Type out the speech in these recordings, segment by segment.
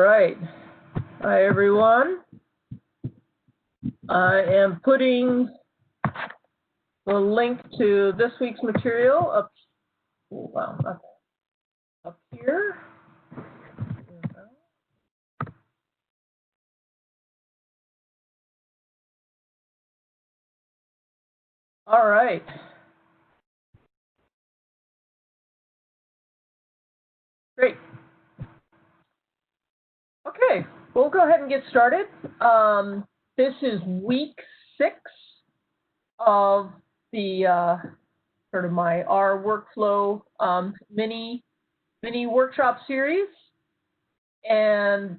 right. Hi, everyone. I am putting the link to this week's material up, up here. All right. Great. Okay, we'll go ahead and get started. This is week 6 of the sort of my R workflow mini workshop series. And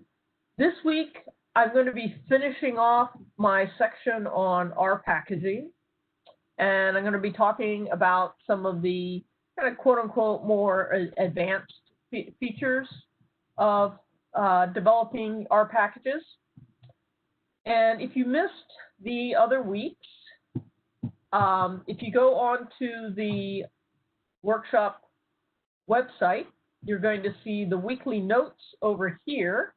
this week, I'm going to be finishing off my section on R packaging. And I'm going to be talking about some of the kind of quote-unquote more advanced features of developing R packages. And if you missed the other weeks, if you go on to the workshop website, you're going to see the weekly notes over here.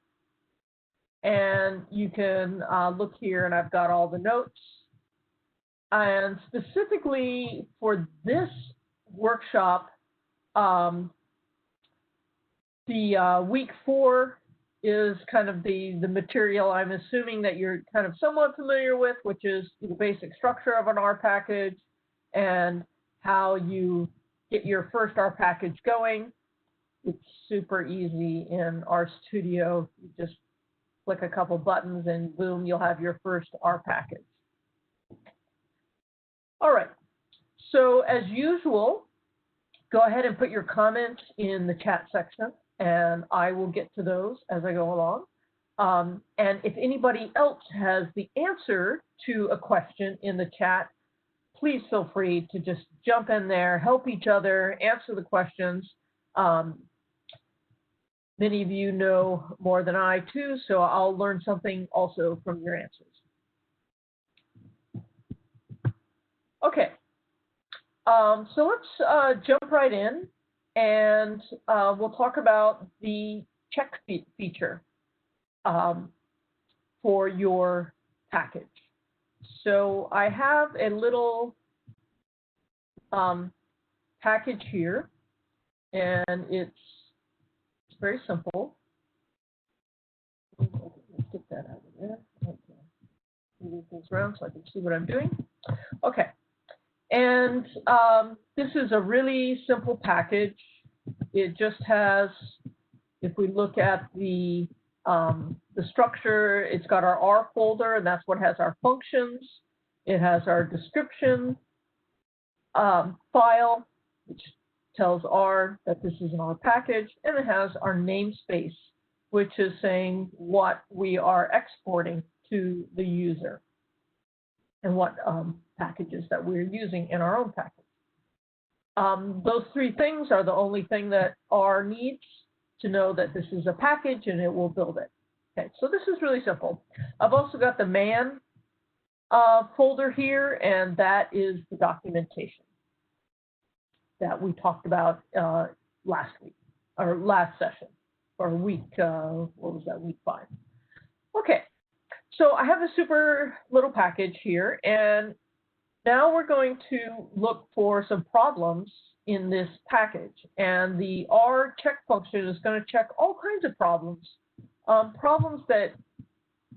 And you can look here, and I've got all the notes. And specifically for this workshop, the week 4 is kind of the material I'm assuming that you're kind of somewhat familiar with, which is the basic structure of an R package and how you get your first R package going. It's super easy in RStudio. You just click a couple buttons and boom, you'll have your first R package. All right, so as usual, go ahead and put your comments in the chat section, and I will get to those as I go along. And if anybody else has the answer to a question in the chat, please feel free to just jump in there, help each other, answer the questions. Many of you know more than I too, so I'll learn something also from your answers. Okay, so let's jump right in, and we'll talk about the check feature for your package. So I have a little package here, and it's very simple. Let's get that out of there. Okay. Move things around so I can see what I'm doing. Okay. And this is a really simple package. It just has, if we look at the structure, it's got our R folder, and that's what has our functions. It has our description file, which tells R that this is an R package, and it has our namespace, which is saying what we are exporting to the user and what packages that we're using in our own package. Those 3 things are the only thing that R needs to know that this is a package, and it will build it. Okay, so this is really simple. I've also got the man folder here, and that is the documentation that we talked about last week, or last session, or week, what was that, week 5. Okay. So I have a super little package here, and now we're going to look for some problems in this package. And the R check function is going to check all kinds of problems, problems that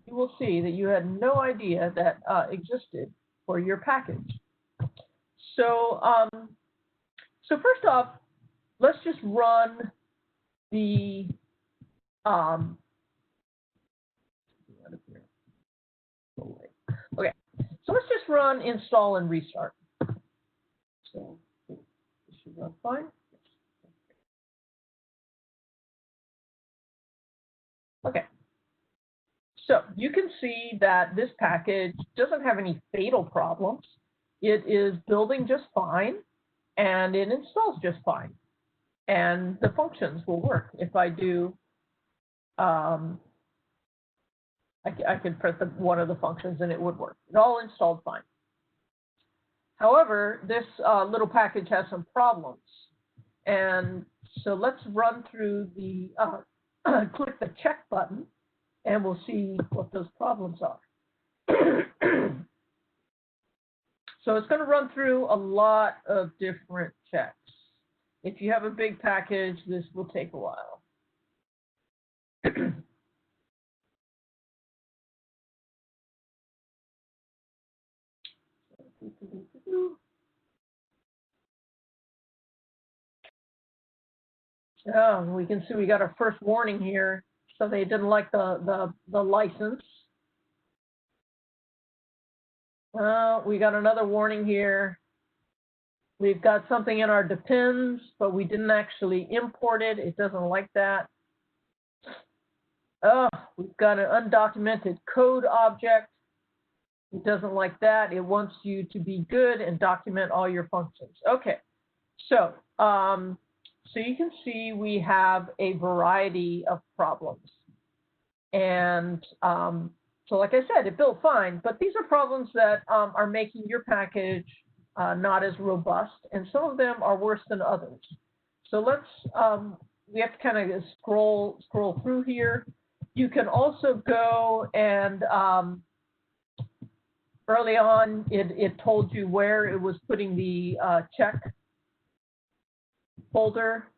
you will see that you had no idea that existed for your package. So, so first off, let's just run the okay, so let's just run install and restart. So this should run fine. Okay, so you can see that this package doesn't have any fatal problems. It is building just fine, and it installs just fine. And the functions will work. If I do, I could print one of the functions and it would work. It all installed fine. However, this little package has some problems. And so let's run through the click the check button, and we'll see what those problems are. So it's going to run through a lot of different checks. If you have a big package, this will take a while. Oh, we can see we got our first warning here. So they didn't like the license. We got another warning here. We've got something in our depends, but we didn't actually import it. It doesn't like that. Oh, we've got an undocumented code object. It doesn't like that. It wants you to be good and document all your functions. Okay, so so you can see we have a variety of problems. And so like I said, it built fine, but these are problems that are making your package not as robust, and some of them are worse than others. So let's, we have to kind of scroll through here. You can also go and early on, it told you where it was putting the check folder,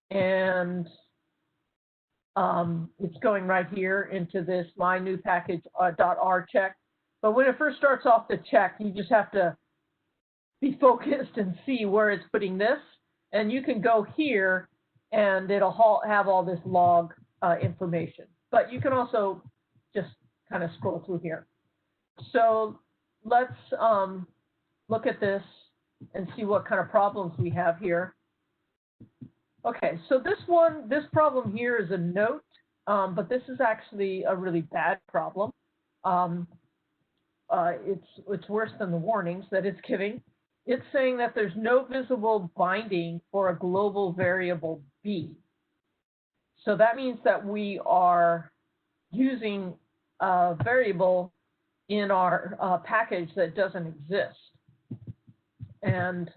and it's going right here into this my new package .r check. But when it first starts off the check, you just have to be focused and see where it's putting this. And you can go here and it'll have all this log information. But you can also just kind of scroll through here. So let's look at this and see what kind of problems we have here. Okay, so this problem here is a note, but this is actually a really bad problem. It's worse than the warnings that it's giving. It's saying that there's no visible binding for a global variable b. So that means that we are using a variable in our package that doesn't exist. And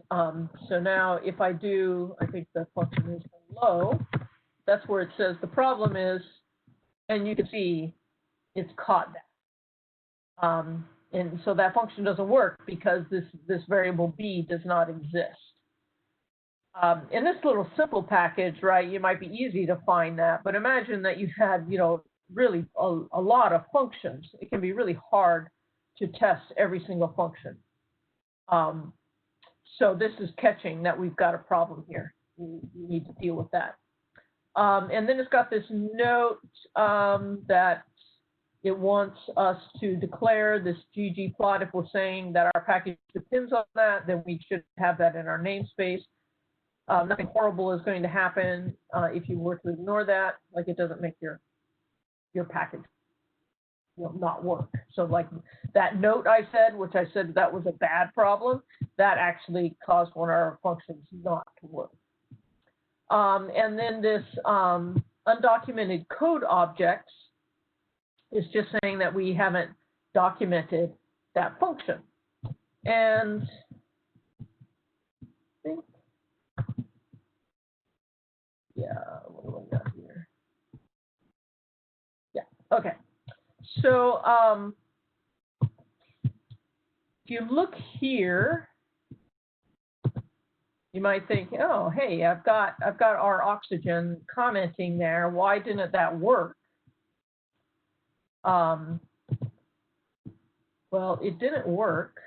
so now if I do, I think the function is hello, that's where it says the problem is, and you can see it's caught that. And so that function doesn't work because this variable b does not exist. In this little simple package, right, it might be easy to find that, but imagine that you had, really a lot of functions. It can be really hard to test every single function. So this is catching that we've got a problem here. We need to deal with that. And then it's got this note that it wants us to declare this ggplot. If we're saying that our package depends on that, then we should have that in our namespace. Nothing horrible is going to happen if you were to ignore that. Like, it doesn't make your package not work. So like that note I said, which I said that was a bad problem, that actually caused one of our functions not to work. And then this undocumented code objects is just saying that we haven't documented that function. And I think, yeah, what do I got here? Yeah, okay. So if you look here, you might think, oh, hey, I've got our oxygen commenting there. Why didn't that work? Well, it didn't work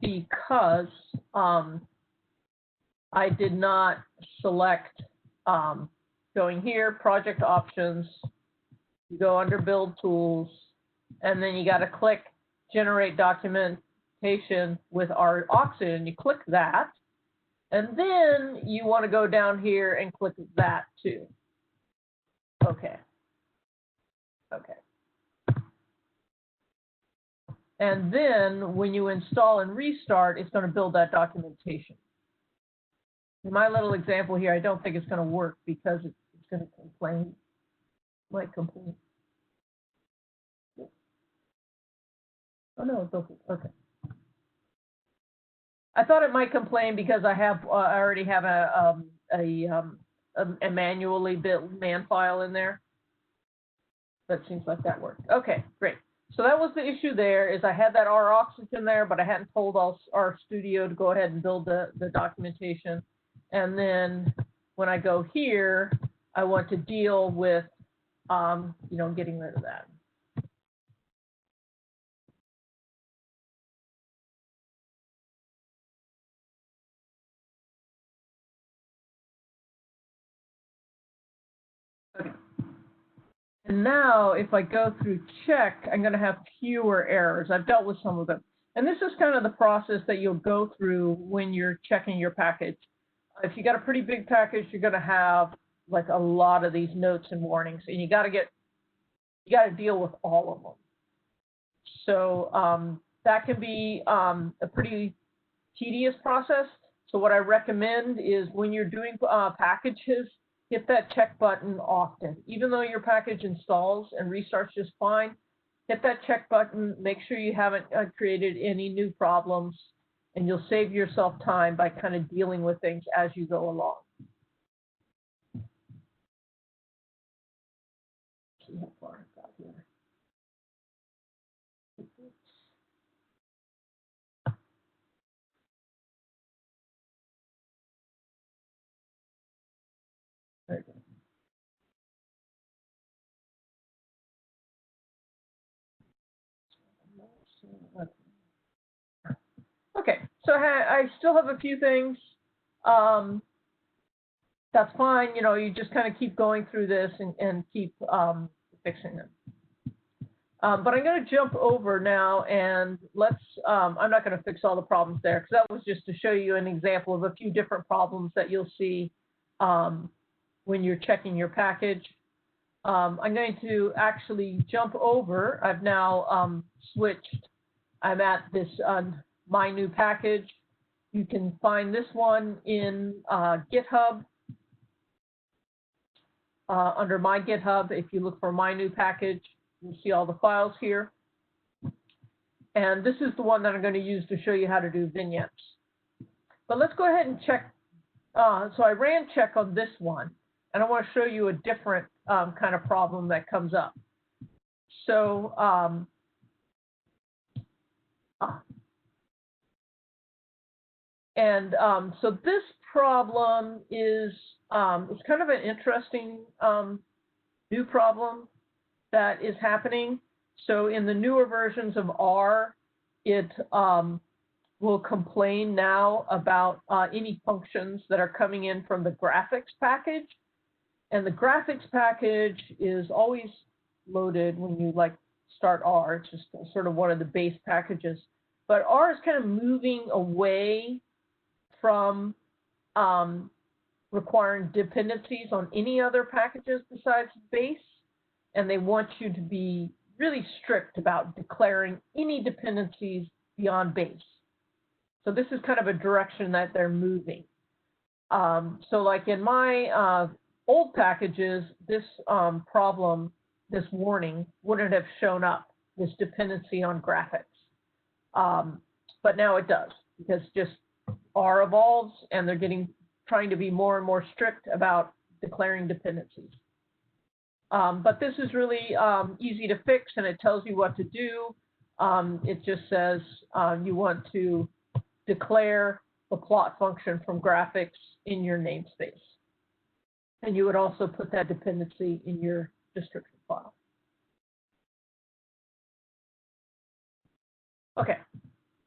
because I did not select going here, project options, you go under build tools, and then you got to click generate documentation with our oxygen. You click that, and then you want to go down here and click that too. Okay. Okay. And then when you install and restart, it's going to build that documentation. In my little example here, I don't think it's going to work because it's going to complain. Might complain. Oh no, it's okay. Okay. I thought it might complain because I already have a a manually built man file in there. That seems like that worked. Okay, great. So that was the issue there, is I had that R oxygen there, but I hadn't told our studio to go ahead and build the documentation. And then when I go here, I want to deal with, getting rid of that. Okay. And now if I go through check, I'm going to have fewer errors. I've dealt with some of them. And this is kind of the process that you'll go through when you're checking your package. If you got a pretty big package, you're going to have like a lot of these notes and warnings, and you got to deal with all of them. So that can be a pretty tedious process. So what I recommend is when you're doing packages, hit that check button often. Even though your package installs and restarts just fine, hit that check button, make sure you haven't created any new problems, and you'll save yourself time by kind of dealing with things as you go along. See how far I got here. There you go. Okay, so I still have a few things. That's fine. You just kind of keep going through this and keep fixing them. But I'm going to jump over now, and I'm not going to fix all the problems there, because that was just to show you an example of a few different problems that you'll see when you're checking your package. I'm going to actually jump over. I've now switched. I'm at this My New Package. You can find this one in GitHub. Under My GitHub, if you look for My New Package, you'll see all the files here. And this is the one that I'm going to use to show you how to do vignettes. But let's go ahead and check. So I ran check on this one, and I want to show you a different kind of problem that comes up. So so this problem is it's kind of an interesting new problem that is happening. So in the newer versions of R, it will complain now about any functions that are coming in from the graphics package. And the graphics package is always loaded when you start R. It's just sort of one of the base packages. But R is kind of moving away from requiring dependencies on any other packages besides base. And they want you to be really strict about declaring any dependencies beyond base. So this is kind of a direction that they're moving. So like in my old packages, this problem, this warning, wouldn't have shown up, this dependency on graphics. But now it does, because just R evolves, and they're trying to be more and more strict about declaring dependencies. But this is really easy to fix, and it tells you what to do. It just says you want to declare the plot function from graphics in your namespace. And you would also put that dependency in your description file. Okay,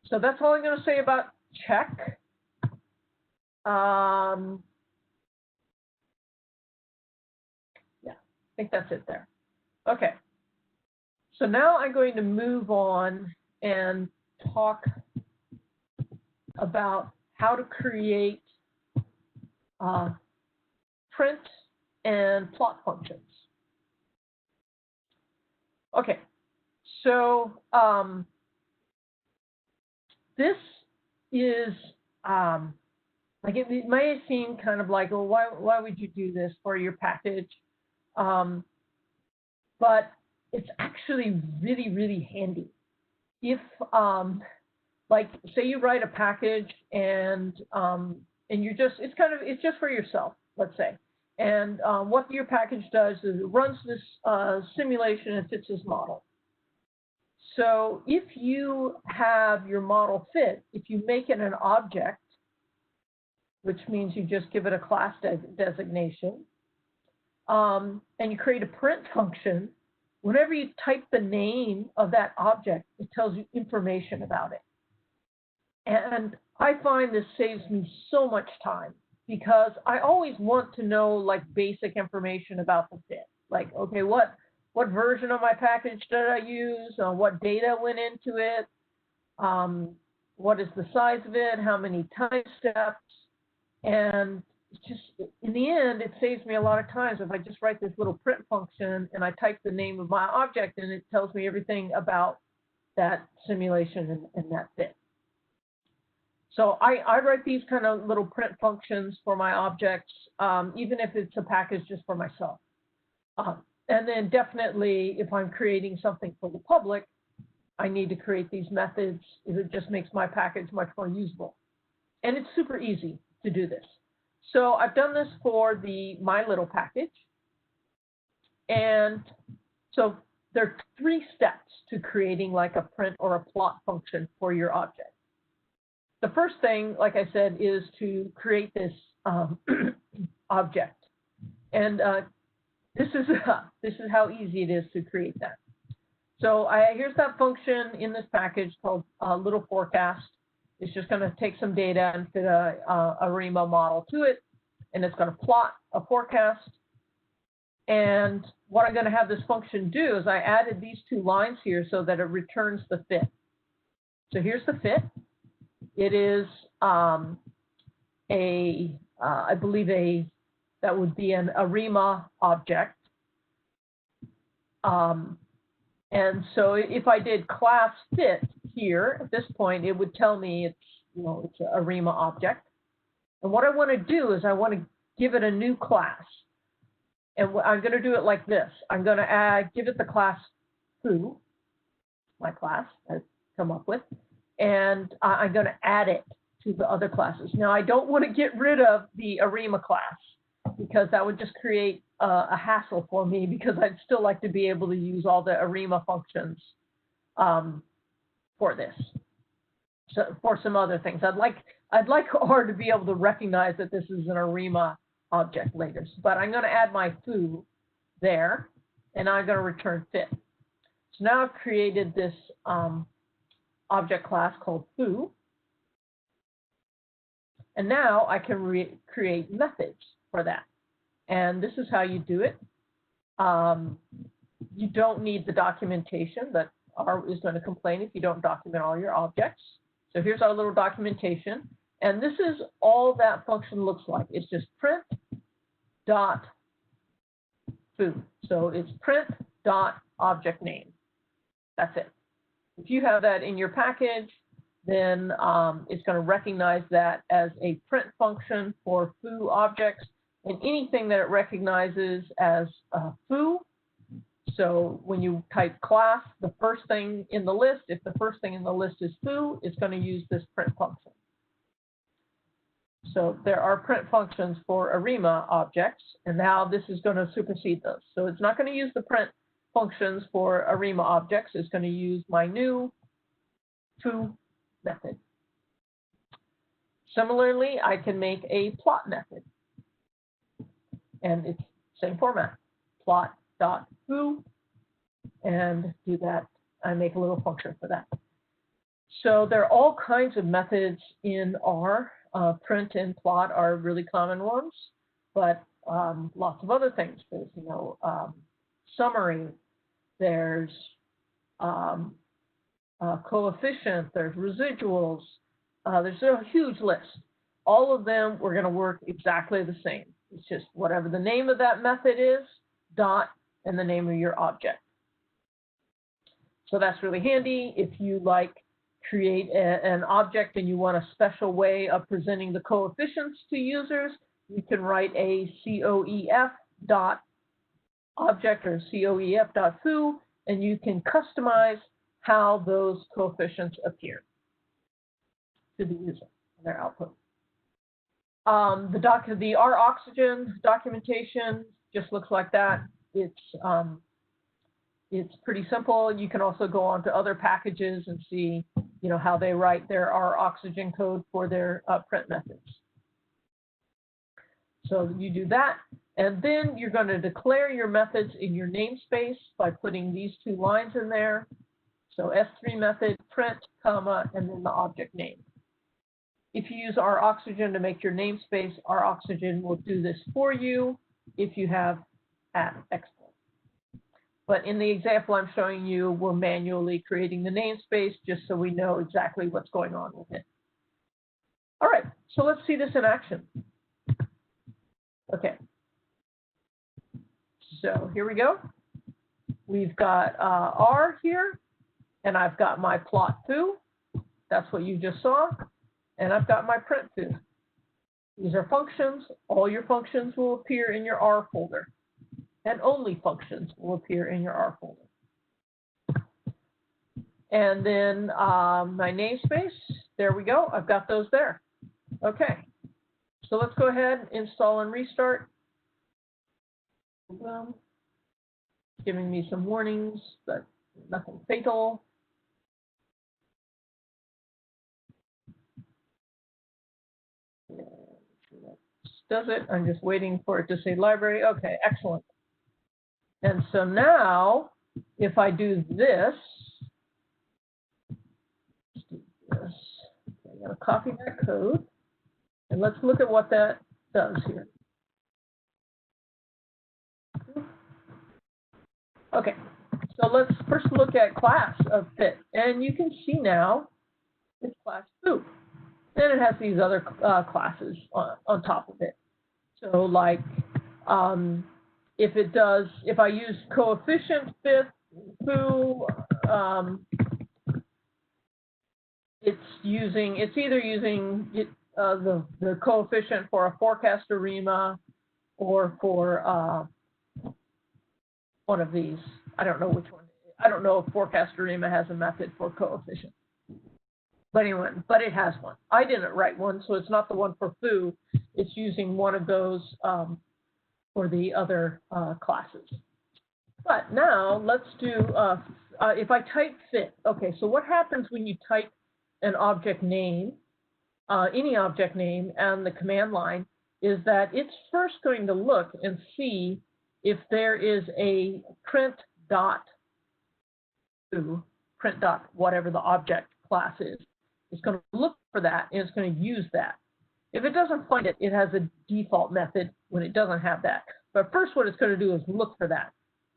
so that's all I'm going to say about check. Yeah, I think that's it there. Okay, so now I'm going to move on and talk about how to create print and plot functions. Okay, so this is like it may seem kind of like, well, why would you do this for your package? But it's actually really, really handy. If like say you write a package and it's just for yourself, let's say, And what your package does is it runs this simulation and fits this model. So if you have your model fit, if you make it an object, which means you just give it a class designation, and you create a print function, whenever you type the name of that object, it tells you information about it. And I find this saves me so much time because I always want to know like basic information about the fit. Like, okay, what version of my package did I use? What data went into it? What is the size of it? How many time steps? And it's just, in the end, it saves me a lot of times if I just write this little print function and I type the name of my object and it tells me everything about that simulation and that fit. So I write these kind of little print functions for my objects, even if it's a package just for myself. And then definitely, if I'm creating something for the public, I need to create these methods. It just makes my package much more usable. And it's super easy to do this. So I've done this for my little package. And so there are 3 steps to creating like a print or a plot function for your object. The first thing, like I said, is to create this object. And this is how easy it is to create that. So here's that function in this package called little forecast. It's just going to take some data and fit a ARIMA model to it, and it's going to plot a forecast. And what I'm going to have this function do is I added these 2 lines here so that it returns the fit. So here's the fit. It is I believe that would be an ARIMA object. And so if I did class fit here at this point, it would tell me it's an ARIMA object. And what I want to do is I want to give it a new class. And I'm going to do it like this. I'm going to give it the class foo, my class I've come up with, and I'm going to add it to the other classes. Now, I don't want to get rid of the ARIMA class because that would just create a hassle for me because I'd still like to be able to use all the ARIMA functions for this. So for some other things, I'd like R to be able to recognize that this is an ARIMA object later. But I'm going to add my foo there, and I'm going to return fit. So now I've created this object class called foo. And now I can create methods for that. And this is how you do it. You don't need the documentation that R is going to complain if you don't document all your objects. So here's our little documentation. And this is all that function looks like. It's just print dot foo. So it's print dot object name. That's it. If you have that in your package, then it's going to recognize that as a print function for foo objects, and anything that it recognizes as foo. So when you type class, the first thing in the list, if the first thing in the list is foo, it's going to use this print function. So there are print functions for ARIMA objects, and now this is going to supersede those. So it's not going to use the print functions for ARIMA objects. It's going to use my new foo method. Similarly, I can make a plot method. And it's same format, plot.foo, and do that. I make a little function for that. So there are all kinds of methods in R. Print and plot are really common ones, but lots of other things. There's, summary. There's coefficient. There's residuals. There's a huge list. All of them we're going to work exactly the same. It's just whatever the name of that method is, dot, and the name of your object. So that's really handy if you create an object and you want a special way of presenting the coefficients to users. You can write a coef dot object or coef dot foo, and you can customize how those coefficients appear to the user and their output. The R oxygen documentation just looks like that. It's pretty simple. You can also go on to other packages and see, how they write their R oxygen code for their print methods. So you do that, and then you're going to declare your methods in your namespace by putting these two lines in there. So S3 method, print, comma, and then the object name. If you use R oxygen to make your namespace, R oxygen will do this for you if you have @export. But in the example I'm showing you, we're manually creating the namespace just so we know exactly what's going on with it. All right, so let's see this in action. Okay, so here we go. We've got R here, and I've got my plot foo. That's what you just saw. And I've got my print foo. These are functions. All your functions will appear in your R folder. And only functions will appear in your R folder. And then my namespace, there we go. I've got those there. Okay. So let's go ahead, install and restart. Giving me some warnings, but nothing fatal. Does it? I'm just waiting for it to say library. Okay, excellent. And so now, if I do this, okay, I'm going to copy that code, and let's look at what that does here. Okay, so let's first look at class of fit, and you can see now it's class foo. Then it has these other classes on top of it. So like if I use coefficient fit foo, it's either using the coefficient for a forecastorema or for one of these. I don't know which one. I don't know if forecastorema has a method for coefficient. But anyway, but it has one. I didn't write one, so it's not the one for foo. It's using one of those for the other classes. But now let's do, if I type fit, okay, so what happens when you type an object name, any object name, and the command line is that it's first going to look and see if there is a print dot whatever the object class is. It's going to look for that, and it's going to use that. If it doesn't find it, it has a default method when it doesn't have that. But first what it's going to do is look for that.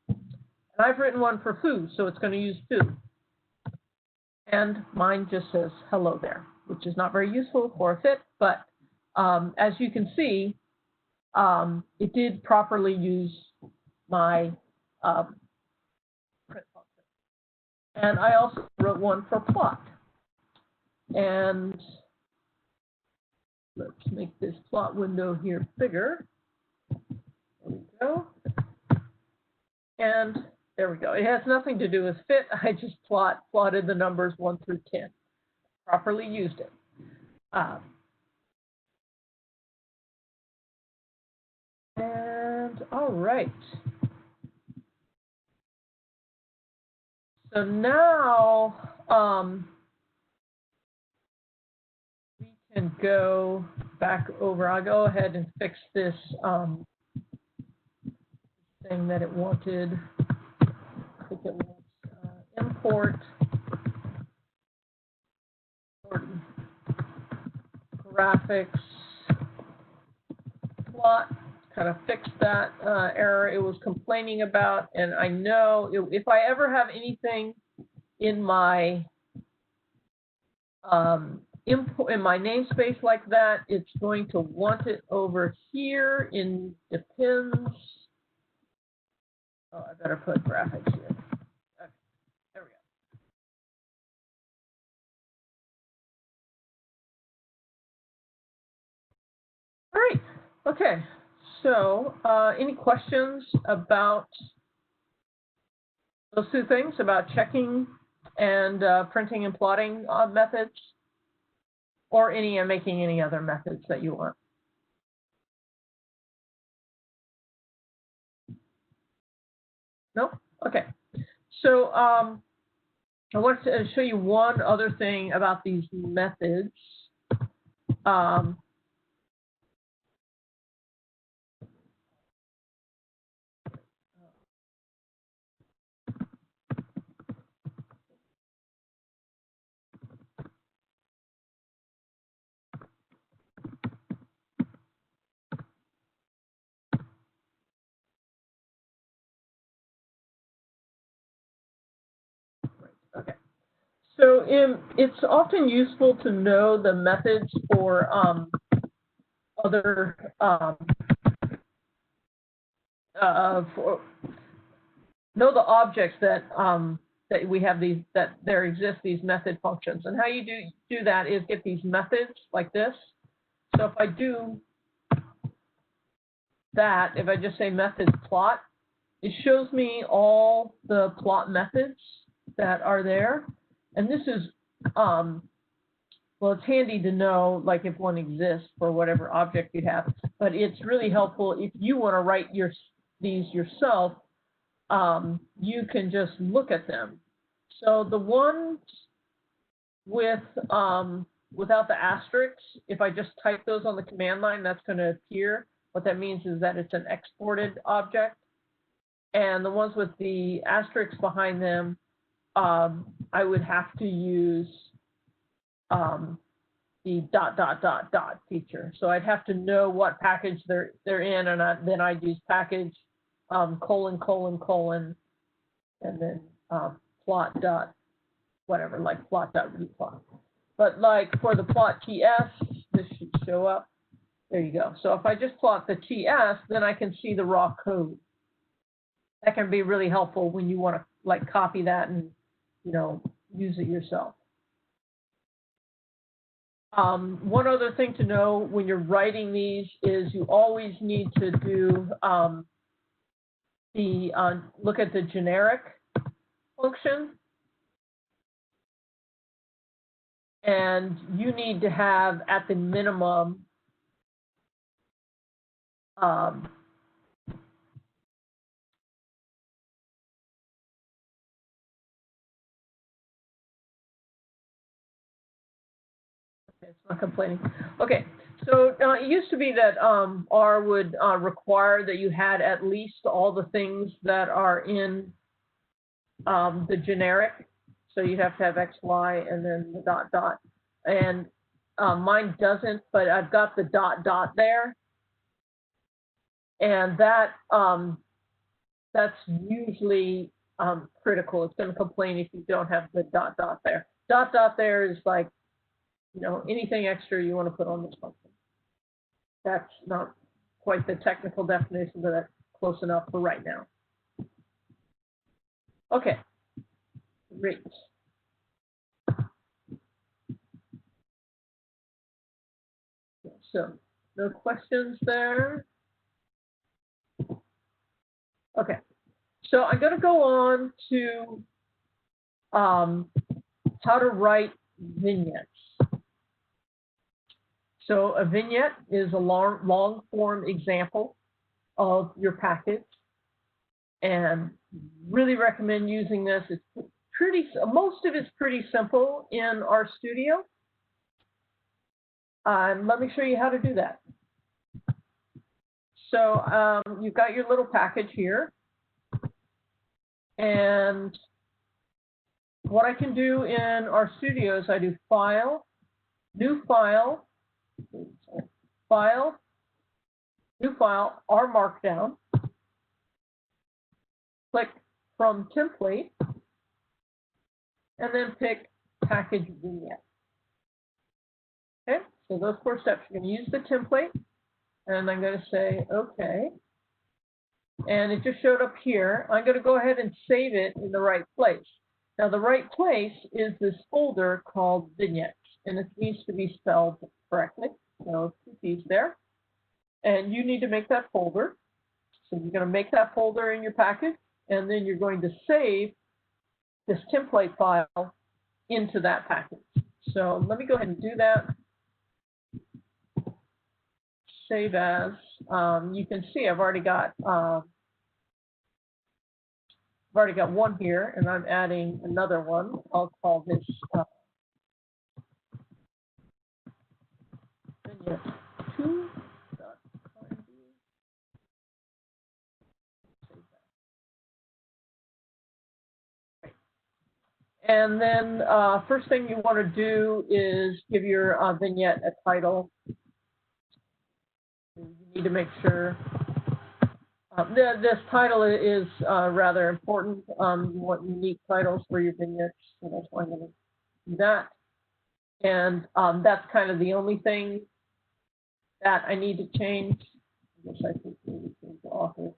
And I've written one for foo, so it's going to use foo. And mine just says hello there, which is not very useful for a fit, but as you can see, it did properly use my print function. And I also wrote one for plot. And let's make this plot window here bigger. There we go. And there we go. It has nothing to do with fit. I just plotted the numbers 1 through 10. Properly used it. And all right. So now we can go back over. I'll go ahead and fix this thing that it wanted. I think it wants import graphics plot. Kind of fixed that error it was complaining about, and I know if I ever have anything in my in my namespace like that, it's going to want it over here in depends. Oh, I better put graphics here. Okay, there we go. All right. Okay. So, any questions about those two things, about checking and printing and plotting methods, or making any other methods that you want? No? Okay. So I want to show you one other thing about these methods. Okay. So it's often useful to know the methods for other know the objects that that we have these, that there exist these method functions. And how you do that is get these methods like this. So if I do that, if I just say method plot, it shows me all the plot methods that are there. And this is, well, it's handy to know, like, if one exists for whatever object you have, but it's really helpful if you want to write these yourself. You can just look at them. So the ones with without the asterisks, if I just type those on the command line, that's going to appear. What that means is that it's an exported object. And the ones with the asterisks behind them, I would have to use the ... feature. So I'd have to know what package they're in, and then I'd use package : and then plot dot whatever, like plot dot replot. But like for the plot TS, this should show up. There you go. So if I just plot the TS, then I can see the raw code. That can be really helpful when you want to like copy that and, you know, use it yourself. One other thing to know when you're writing these is you always need to do look at the generic function. And you need to have at the minimum it's not complaining. Okay, so it used to be that R would require that you had at least all the things that are in the generic. So you'd have to have X, Y, and then the ... And mine doesn't, but I've got the ... there. And that that's usually critical. It's going to complain if you don't have the ... there. ... there is like, you know, anything extra you want to put on this function. That's not quite the technical definition, but that's close enough for right now. Okay, great. So, no questions there? Okay, so I'm going to go on to how to write vignettes. So a vignette is a long form example of your package, and really recommend using this. It's most of it's pretty simple in RStudio. Let me show you how to do that. So you've got your little package here, and what I can do in RStudio is I do File, New File, File, New File, R Markdown, click from Template, and then pick Package Vignette. Okay, so those 4 steps. You're going to use the template, and I'm going to say OK. And it just showed up here. I'm going to go ahead and save it in the right place. Now, the right place is this folder called Vignettes, and it needs to be spelled correctly. So 2 T's there. And you need to make that folder. So you're going to make that folder in your package, and then you're going to save this template file into that package. So let me go ahead and do that. Save as. You can see I've already got I've already got one here, and I'm adding another one. I'll call this Vignette 2. And then first thing you want to do is give your vignette a title. You need to make sure this title is rather important. You want unique titles for your vignettes, so that's why I'm going to do that. And that's kind of the only thing that I need to change. I guess I think we need to change the author.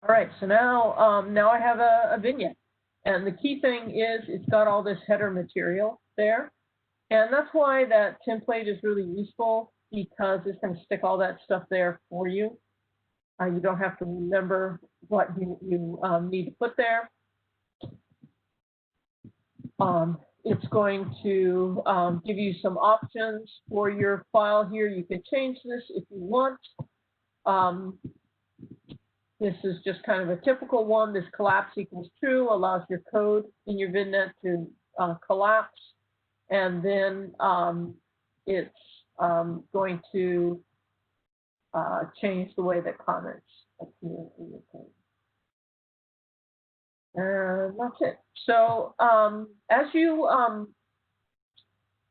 All right, so now, now I have a vignette. And the key thing is it's got all this header material there. And that's why that template is really useful, because it's going to stick all that stuff there for you. You don't have to remember what you need to put there. It's going to give you some options for your file here. You can change this if you want. This is just kind of a typical one. This collapse equals true allows your code in your vignette to collapse. And then it's going to change the way that comments appear in your code. And that's it. So as you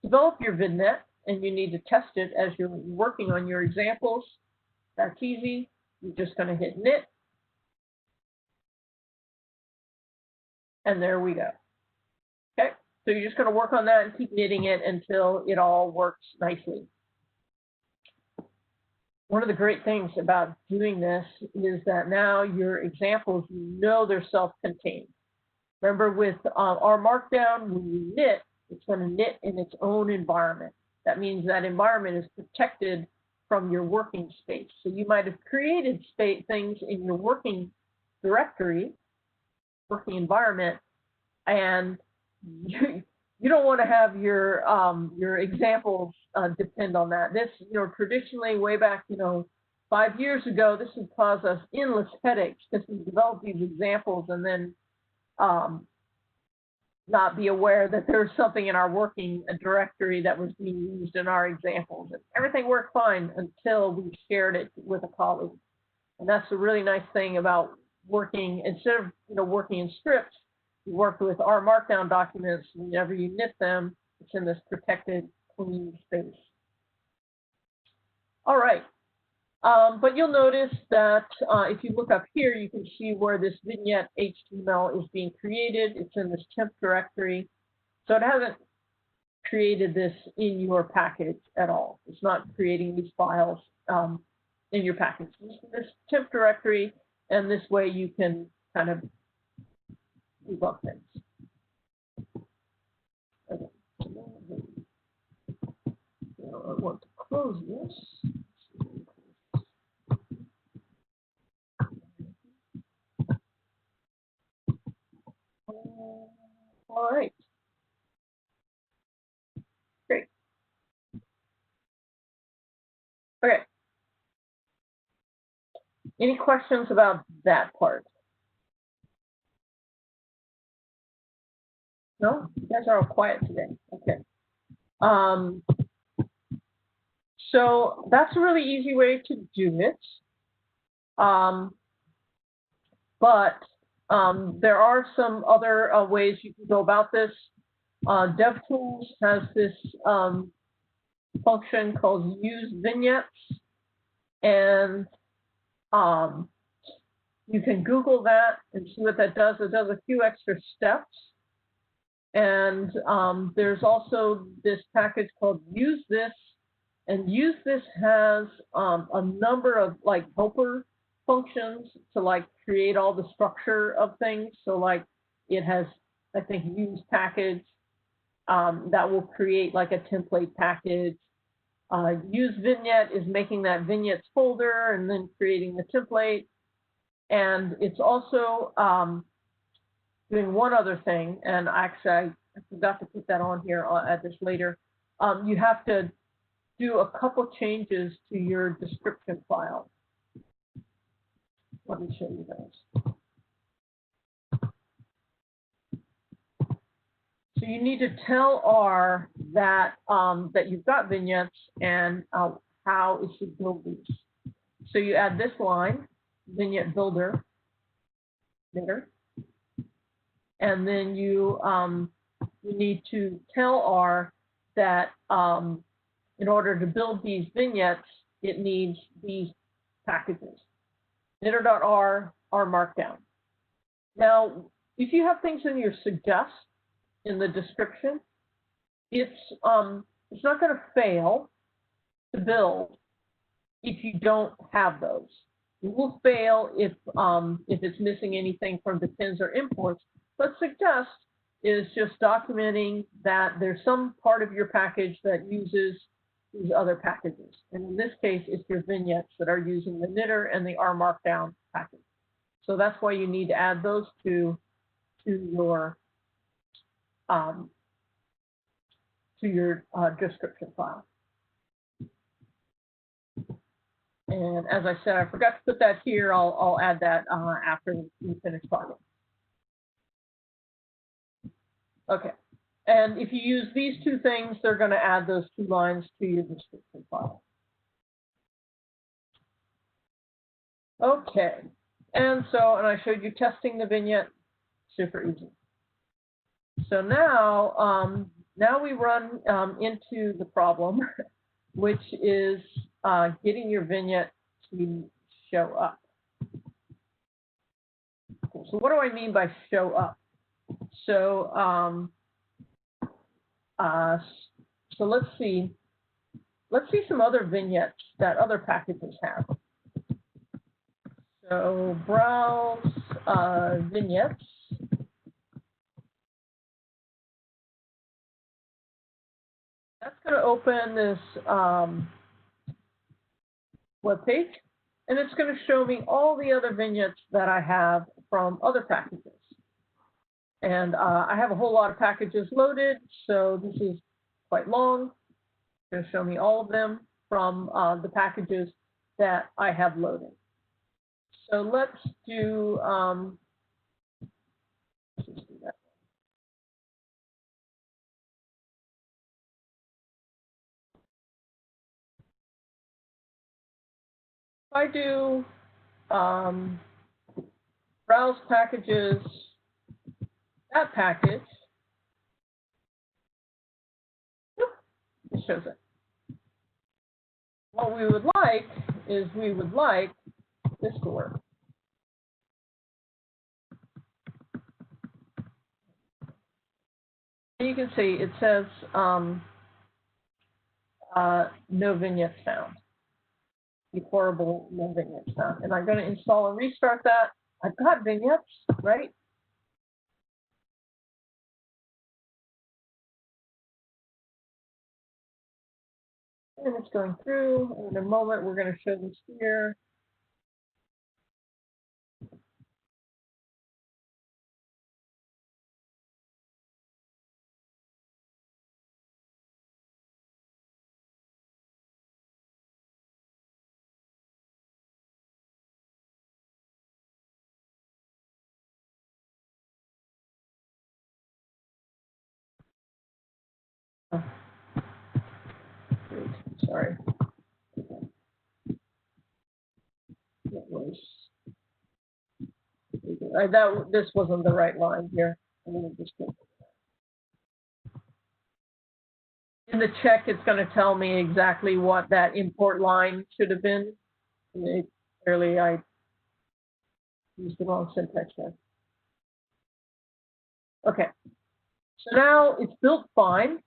develop your vignette and you need to test it as you're working on your examples, that's easy. You're just going to hit knit. And there we go. Okay, so you're just going to work on that and keep knitting it until it all works nicely. One of the great things about doing this is that now your examples, you know they're self-contained. Remember with our Markdown, when you knit, it's going to knit in its own environment. That means that environment is protected from your working space. So you might have created things in your working directory, working environment, and you don't want to have your examples depend on that. This, traditionally way back, 5 years ago, this would cause us endless headaches because we develop these examples and then not be aware that there's something in our working directory that was being used in our examples. And everything worked fine until we shared it with a colleague. And that's a really nice thing about working, instead of working in scripts, you work with our Markdown documents. Whenever you knit them, it's in this protected, clean space. All right. But you'll notice that if you look up here, you can see where this vignette HTML is being created. It's in this temp directory. So it hasn't created this in your package at all. It's not creating these files in your package. This temp directory, and this way you can kind of debug things. Okay. Now I want to close this. All right. Great. Okay. Any questions about that part? No? You guys are all quiet today. Okay. So that's a really easy way to do it. But there are some other ways you can go about this. DevTools has this function called Use Vignettes, and you can Google that and see what that does. It does a few extra steps. And there's also this package called Use This, and Use This has a number of helper functions to create all the structure of things. So it has, I think, use package that will create a template package. Use Vignette is making that vignettes folder and then creating the template. And it's also doing one other thing, and actually I forgot to put that on here. I'll add this later. You have to do a couple changes to your description file. Let me show you those. So you need to tell R that that you've got vignettes and how it should build these. So you add this line, Vignette Builder, and then you need to tell R that in order to build these vignettes, it needs these packages. Knitter.R, R Markdown. Now, if you have things in your suggest in the description, it's not going to fail to build if you don't have those. It will fail if it's missing anything from the pins or imports, but suggest is just documenting that there's some part of your package that uses these other packages. And in this case, it's your vignettes that are using the Knitter and the R Markdown package. So that's why you need to add those to your description file. And as I said, I forgot to put that here. I'll add that after we finish talking. Okay. And if you use these two things, they're going to add those two lines to your description file. Okay. And I showed you testing the vignette. Super easy. So now, now we run into the problem, which is getting your vignette to show up. Cool. So what do I mean by show up? So so let's see some other vignettes that other packages have. So browse vignettes. That's going to open this web page, and it's going to show me all the other vignettes that I have from other packages. And I have a whole lot of packages loaded, so this is quite long. It's going to show me all of them from the packages that I have loaded. So let's do, let's just do that. If I do browse packages, that package, it shows it. What we would like is we would like this to work. You can see it says no vignettes found. Deplorable no vignettes found. And I'm going to install and restart that. I've got vignettes, right? And it's going through. In a moment, we're going to show this here. Oh. Sorry. This wasn't the right line here. In the check, it's going to tell me exactly what that import line should have been. Clearly, I used the wrong syntax there. Okay, so now it's built fine.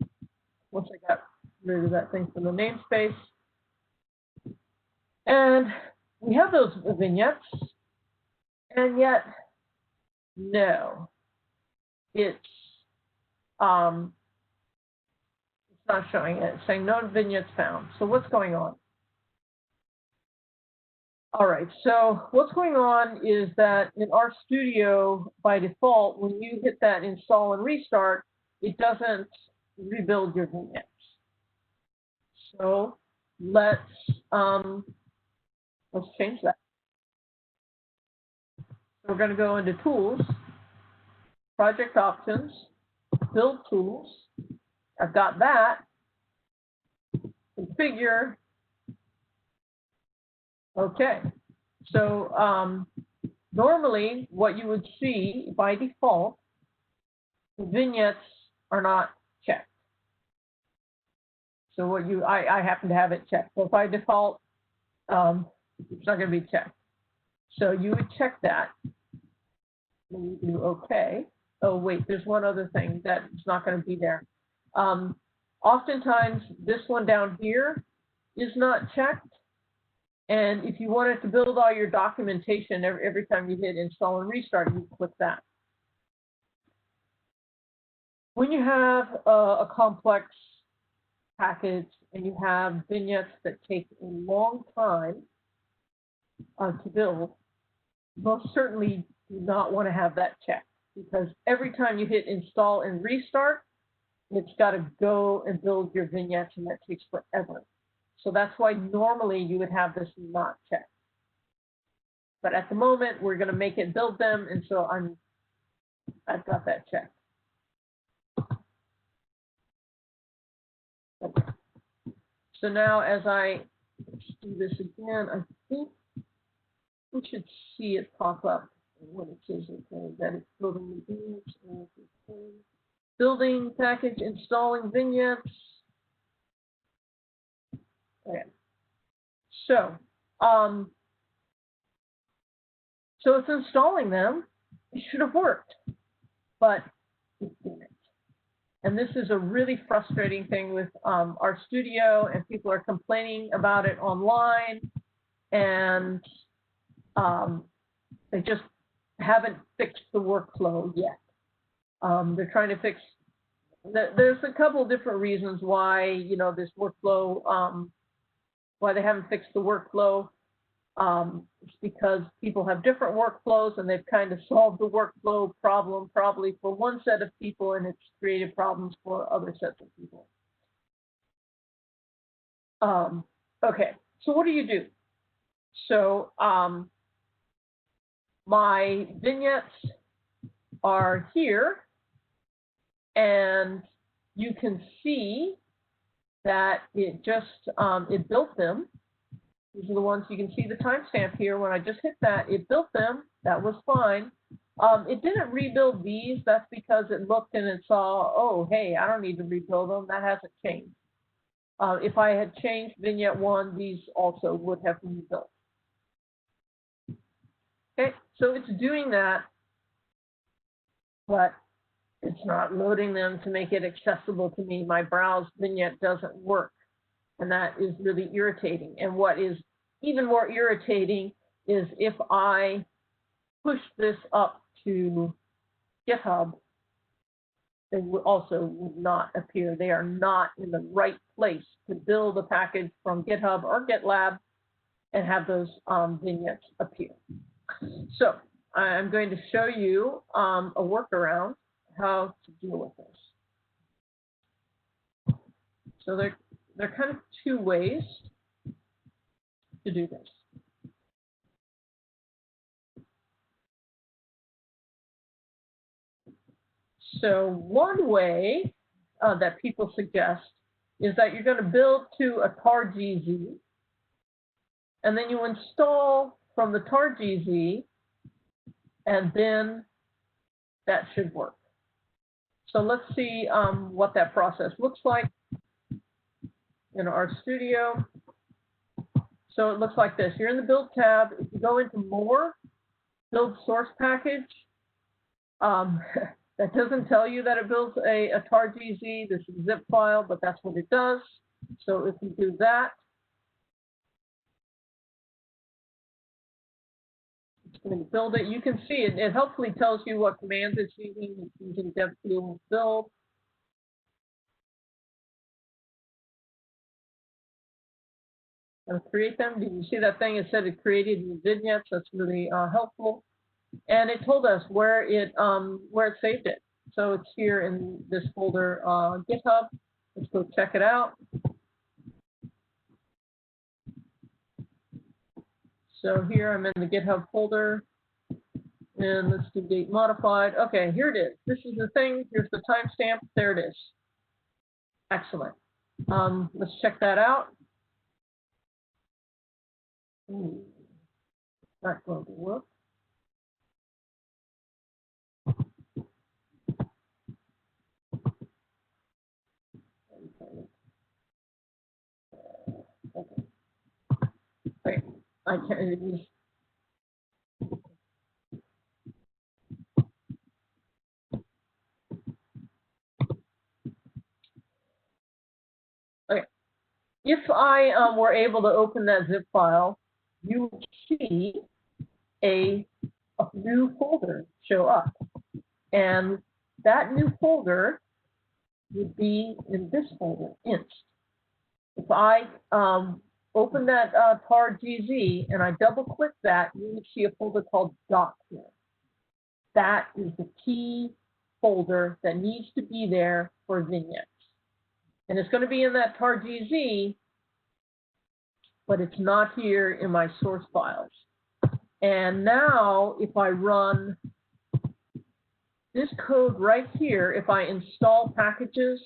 Once I got rid of that thing from the namespace. And we have those vignettes, and yet, no, it's not showing it. It's saying no vignettes found. So what's going on? All right, so what's going on is that in RStudio, by default, when you hit that install and restart, it doesn't rebuild your vignettes. So let's change that. We're going to go into Tools, Project Options, Build Tools. I've got that. Configure. Okay. So normally what you would see by default, the vignettes are not checked. So what I happen to have it checked. So by default, it's not going to be checked. So you would check that. And you do OK. Oh, wait, there's one other thing that's not going to be there. Oftentimes, this one down here is not checked. And if you wanted to build all your documentation, every time you hit install and restart, you click that. When you have a complex package and you have vignettes that take a long time to build, most certainly do not want to have that checked, because every time you hit install and restart, it's got to go and build your vignettes, and that takes forever. So that's why normally you would have this not checked. But at the moment, we're going to make it build them, and so I've got that checked. Okay. So now as I do this again, I think we should see it pop up when it says okay, that it's building the vignettes. Building package, installing vignettes. Okay. So it's installing them. It should have worked, but it didn't. And this is a really frustrating thing with our studio, and people are complaining about it online, and they just haven't fixed the workflow yet. They're trying to fix. There's a couple of different reasons why this workflow, why they haven't fixed the workflow. It's because people have different workflows, and they've kind of solved the workflow problem probably for one set of people, and it's created problems for other sets of people. Okay, so what do you do? So my vignettes are here, and you can see that it just it built them. These are the ones you can see the timestamp here. When I just hit that, it built them. That was fine. It didn't rebuild these. That's because it looked and it saw, oh, hey, I don't need to rebuild them. That hasn't changed. If I had changed Vignette 1, these also would have rebuilt. Okay, so it's doing that, but it's not loading them to make it accessible to me. My browse vignette doesn't work, and that is really irritating. And what is even more irritating is if I push this up to GitHub, they also would not appear. They are not in the right place to build a package from GitHub or GitLab and have those vignettes appear. So I'm going to show you a workaround how to deal with this. So there are kind of two ways to do this. So one way that people suggest is that you're going to build to a tar-gz, and then you install from the tar-gz, and then that should work. So let's see what that process looks like in our studio. So it looks like this. You're in the Build tab. If you go into More, Build Source Package, that doesn't tell you that it builds a tar-gz. This is a zip file, but that's what it does. So if you do that, it's going to build it. You can see it. It hopefully tells you what commands it's using. It's using dev build. And create them. Did you see that thing? It said it created the vignettes. That's really helpful. And it told us where it saved it. So it's here in this folder, GitHub. Let's go check it out. So here I'm in the GitHub folder, and let's do date modified. Okay, here it is. This is the thing. Here's the timestamp. There it is. Excellent. Let's check that out. Ooh, not going to work. Okay. Wait, I can't. Okay. If I were able to open that zip file, you will see a new folder show up. And that new folder would be in this folder, inst. If I open that tar.gz and I double click that, you would see a folder called doc here. That is the key folder that needs to be there for vignettes. And it's going to be in that tar.gz, but it's not here in my source files. And now if I run this code right here, if I install packages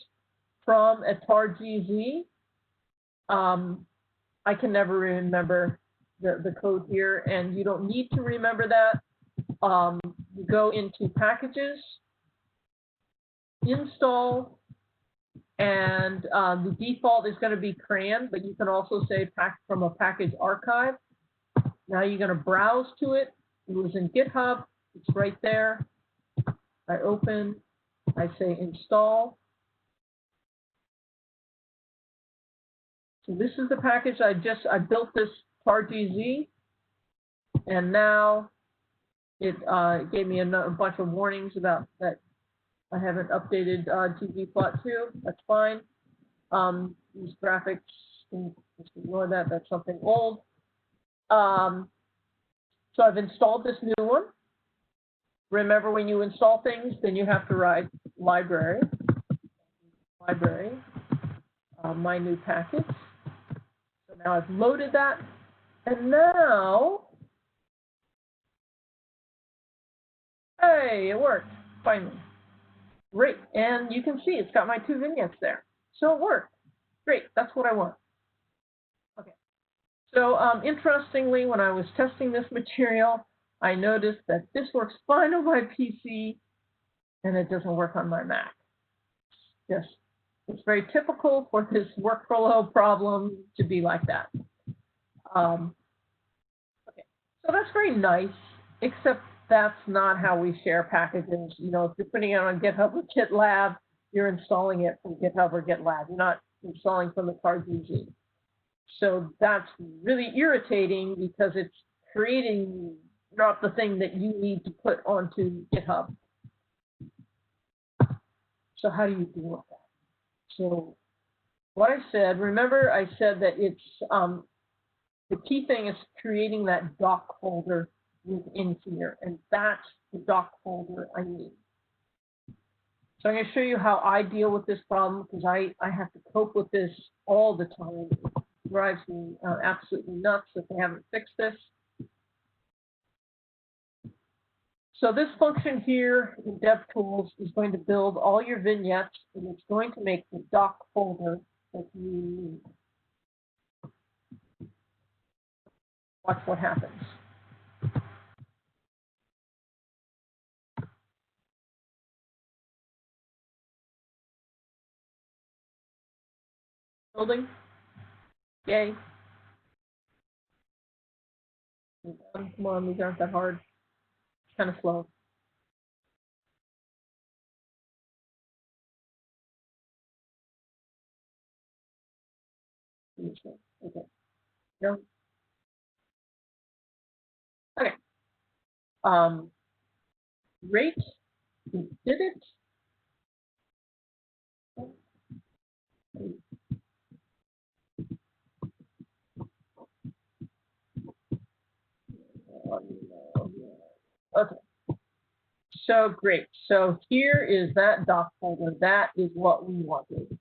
from a tar.gz, I can never remember the code here, and you don't need to remember that. You go into packages, install, and the default is going to be cran, but you can also say pack from a package archive. Now you're going to browse to it. It was in GitHub. It's right there. I open, I say install. So this is the package I built this tar.gz, and now it gave me a bunch of warnings about that I haven't updated ggplot2. That's fine. These graphics, just ignore that. That's something old. So I've installed this new one. Remember, when you install things, then you have to write library, my new package. So now I've loaded that, and now, hey, it worked, finally. Great, and you can see it's got my 2 vignettes there. So it worked. Great, that's what I want. Okay. So interestingly, when I was testing this material, I noticed that this works fine on my PC, and it doesn't work on my Mac. Yes, it's very typical for this workflow problem to be like that. Okay, so that's very nice, except that's not how we share packages. You know, if you're putting it on GitHub or GitLab, you're installing it from GitHub or GitLab. You're not installing from the tar.gz. So that's really irritating because it's creating not the thing that you need to put onto GitHub. So how do you deal with that? So what I said, remember I said that it's, the key thing is creating that doc folder within here, and that's the doc folder I need. So I'm going to show you how I deal with this problem, because I have to cope with this all the time. It drives me absolutely nuts if they haven't fixed this. So this function here in DevTools is going to build all your vignettes, and it's going to make the doc folder that you need. Watch what happens. Building. Yay. Come on, these aren't that hard. It's kind of slow. Okay. No. Okay. Rate. We did it. Okay. So great. So here is that doc folder. That is what we wanted.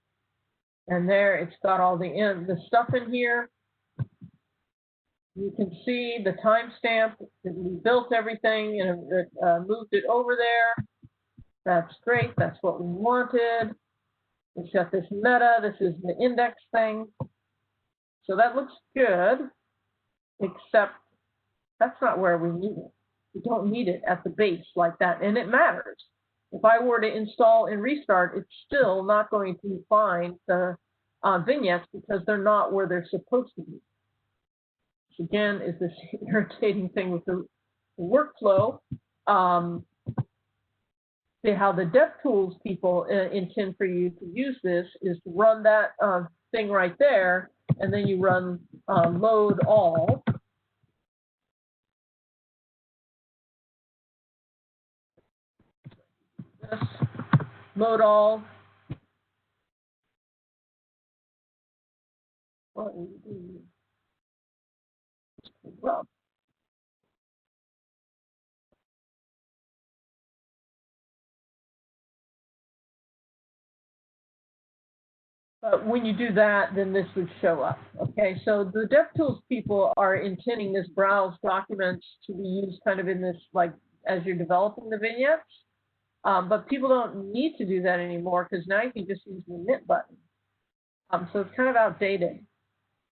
And there, it's got all the stuff in here. You can see the timestamp. We built everything and it moved it over there. That's great. That's what we wanted. It's got this meta. This is the index thing. So that looks good, except that's not where we need it. We don't need it at the base like that, and it matters. If I were to install and restart, it's still not going to find the vignettes because they're not where they're supposed to be. Which again is this irritating thing with the workflow. See how the DevTools people intend for you to use this is to run that thing right there, and then you run load all. This, load all. Well, but when you do that, then this would show up. Okay, so the DevTools people are intending this browse documents to be used kind of in this, like, as you're developing the vignettes. But people don't need to do that anymore because now you can just use the knit button. So it's kind of outdated.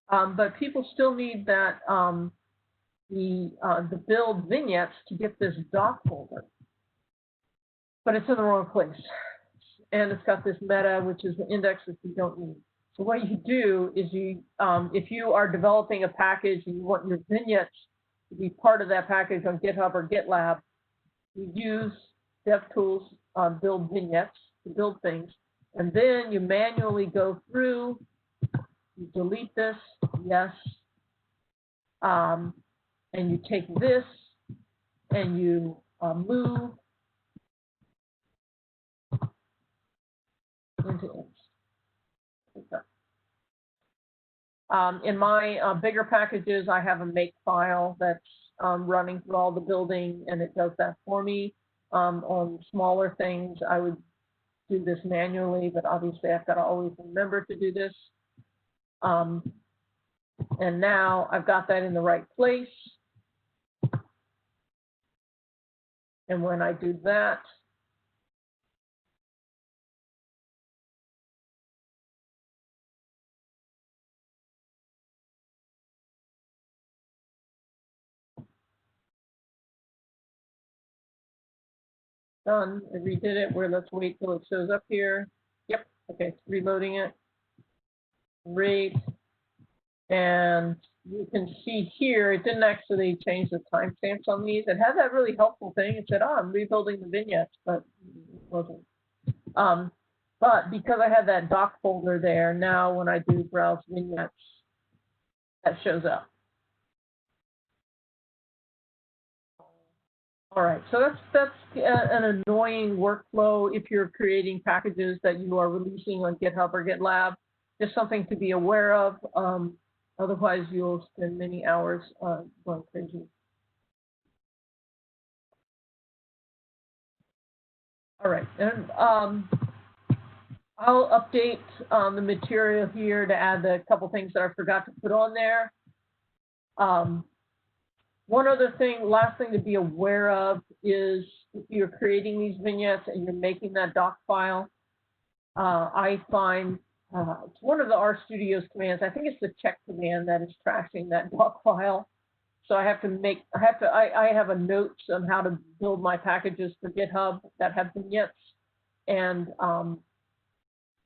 But people still need that the build vignettes to get this doc folder. But it's in the wrong place. And it's got this meta, which is the index that you don't need. So what you do is you, if you are developing a package and you want your vignettes to be part of that package on GitHub or GitLab, you use DevTools build vignettes to build things, and then you manually go through, you delete this, yes, and you take this and you move into it. In my bigger packages, I have a make file that's running through all the building, and it does that for me. On smaller things, I would do this manually, but obviously I've got to always remember to do this. And now I've got that in the right place. And when I do that, done. I redid it. Let's wait till it shows up here. Yep. Okay, it's reloading it. Great. And you can see here, it didn't actually change the timestamps on these. It had that really helpful thing. It said, oh, I'm rebuilding the vignettes, but it wasn't. But because I had that doc folder there, now when I do browse vignettes, that shows up. All right, so that's an annoying workflow if you're creating packages that you are releasing on GitHub or GitLab. Just something to be aware of. Otherwise, you'll spend many hours going crazy. All right, and I'll update the material here to add a couple things that I forgot to put on there. One other thing, last thing to be aware of is if you're creating these vignettes and you're making that doc file, I find it's one of the RStudio's commands. I think it's the check command that is trashing that doc file. So I have to I have a note on how to build my packages for GitHub that have vignettes, and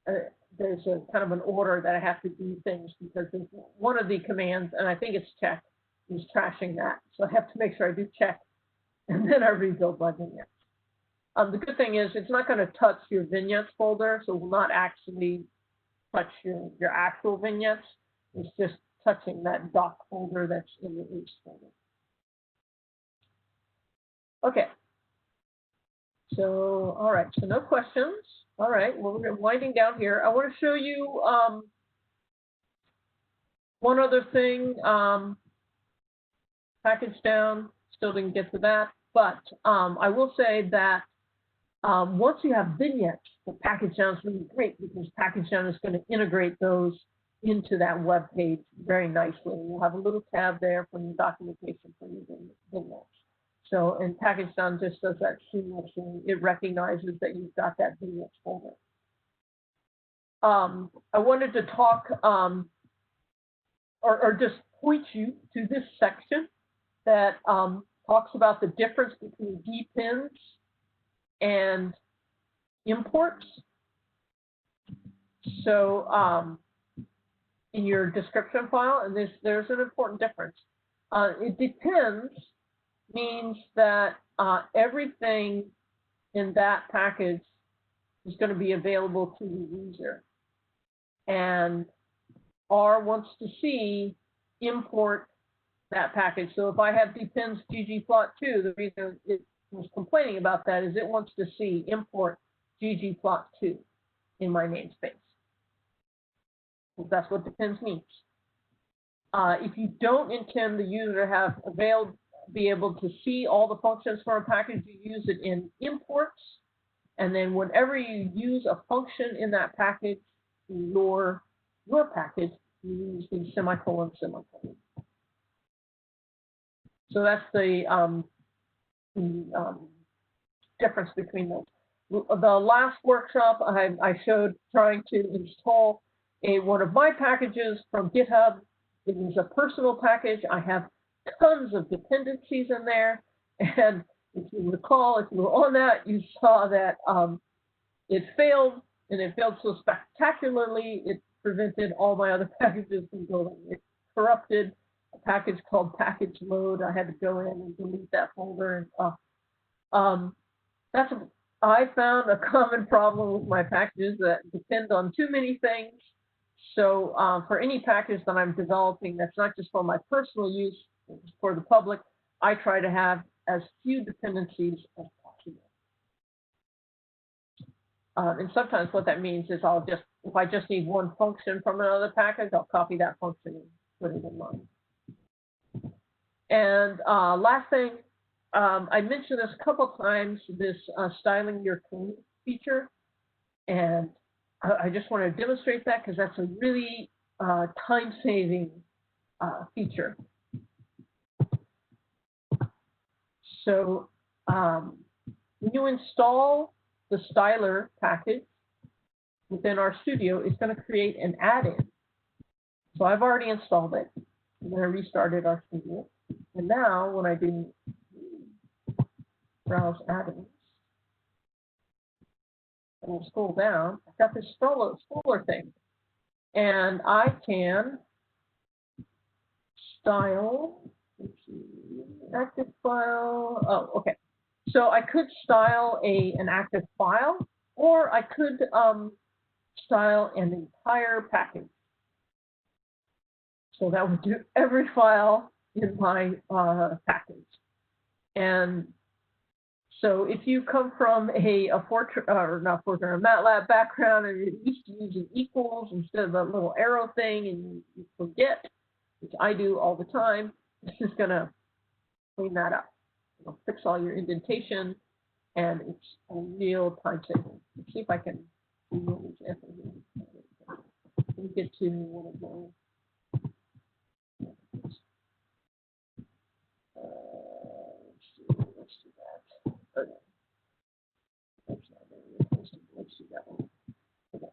there's a kind of an order that I have to do things because one of the commands, and I think it's check, is trashing that. So I have to make sure I do check, and then I rebuild my vignettes. The good thing is it's not going to touch your vignettes folder, so it will not actually touch your actual vignettes. It's just touching that doc folder that's in the H folder. Okay. So, all right, so no questions. All right, well, we're winding down here. I want to show you one other thing. Package down, still didn't get to that, but I will say that once you have vignettes, the package down is really great because package down is going to integrate those into that web page very nicely. We'll have a little tab there for your documentation for using Vignettes. So, and package done just does that seamlessly. It recognizes that you've got that Vignettes folder. I wanted to talk or just point you to this section that talks about the difference between depends and imports. So in your description file, and there's an important difference. It depends means that everything in that package is going to be available to the user. And R wants to see import that package. So if I have depends ggplot2, the reason it was complaining about that is it wants to see import ggplot2 in my namespace. So that's what depends means. If you don't intend the user to have be able to see all the functions from a package, you use it in imports. And then whenever you use a function in that package, your package, you use the semicolon. So that's the difference between those. The last workshop, I showed trying to install one of my packages from GitHub. It was a personal package. I have tons of dependencies in there. And if you recall, if you were on that, you saw that it failed, and it failed so spectacularly, it prevented all my other packages from going. It corrupted a package called package load. I had to go in and delete that folder. And I found a common problem with my packages that depend on too many things. So for any package that I'm developing that's not just for my personal use, it's for the public, I try to have as few dependencies as possible. And sometimes what that means is if I just need one function from another package, I'll copy that function and put it in mine. And last thing, I mentioned this a couple times, this styling your code feature. And I just want to demonstrate that because that's a really time-saving feature. So when you install the styler package within RStudio, it's going to create an add-in. So I've already installed it. I'm going to restart RStudio. And now when I do browse add-ins, and we'll scroll down, I've got this spoiler thing. And I can style, active file. Oh, okay. So I could style an active file, or I could style an entire package. So that would do every file in my package. And so if you come from a MATLAB background and you're used to using equals instead of that little arrow thing, and you forget, which I do all the time, this is going to clean that up. It'll fix all your indentation, and it's a real time saving. Let's see if I can remove everything. Let me get to one of my. Let's do that. Okay. Let's do that one. Okay.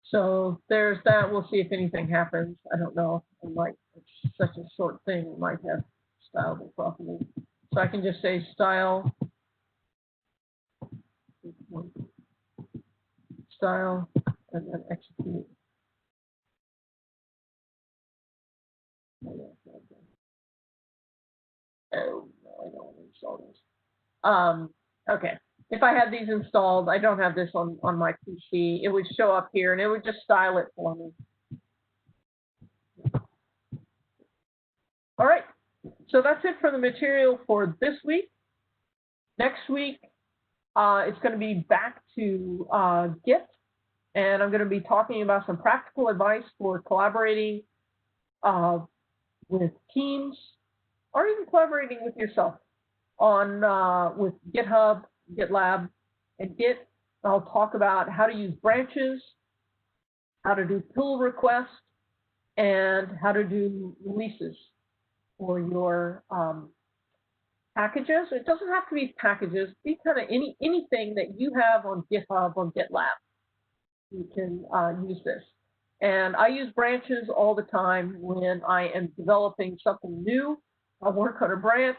So there's that. We'll see if anything happens. I don't know. It might. It's such a short thing. It might have styled it properly. So I can just say style, and then execute. Oh, no, I don't want to install this. Okay. If I had these installed, I don't have this on my PC, it would show up here and it would just style it for me. All right. So that's it for the material for this week. Next week, it's going to be back to Git, and I'm going to be talking about some practical advice for collaborating with teams, or even collaborating with yourself on with GitHub, GitLab, and Git. I'll talk about how to use branches, how to do pull requests, and how to do releases for your packages. It doesn't have to be packages. Be kind of anything that you have on GitHub or GitLab. You can use this. And I use branches all the time when I am developing something new. I work on a branch,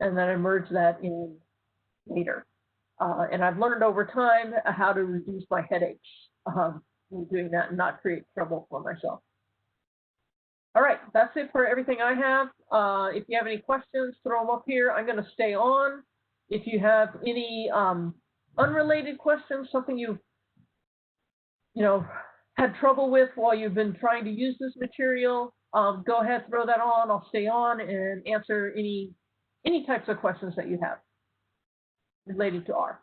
and then I merge that in later. And I've learned over time how to reduce my headaches in doing that and not create trouble for myself. All right, that's it for everything I have. If you have any questions, throw them up here. I'm going to stay on. If you have any unrelated questions, something you've had trouble with while you've been trying to use this material, go ahead, throw that on. I'll stay on and answer any types of questions that you have related to R.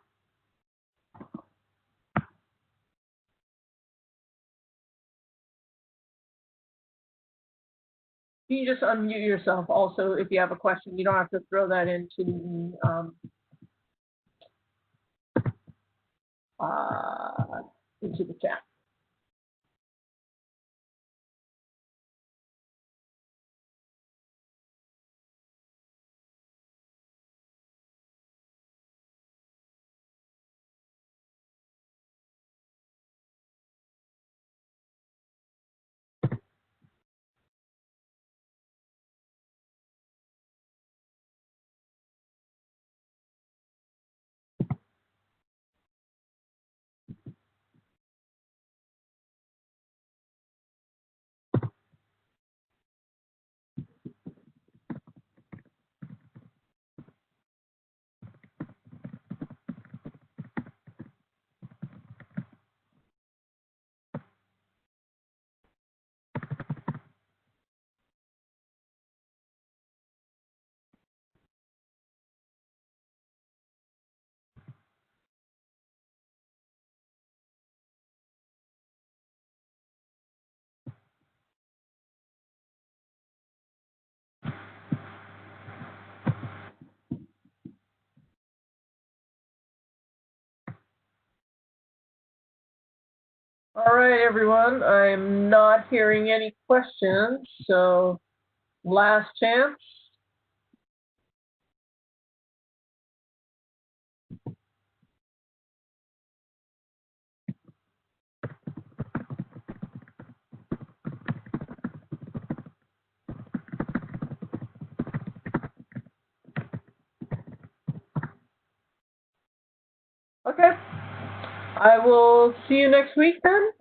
You can just unmute yourself also if you have a question. You don't have to throw that into the chat. All right, everyone. I'm not hearing any questions, so last chance. Okay. I will see you next week then.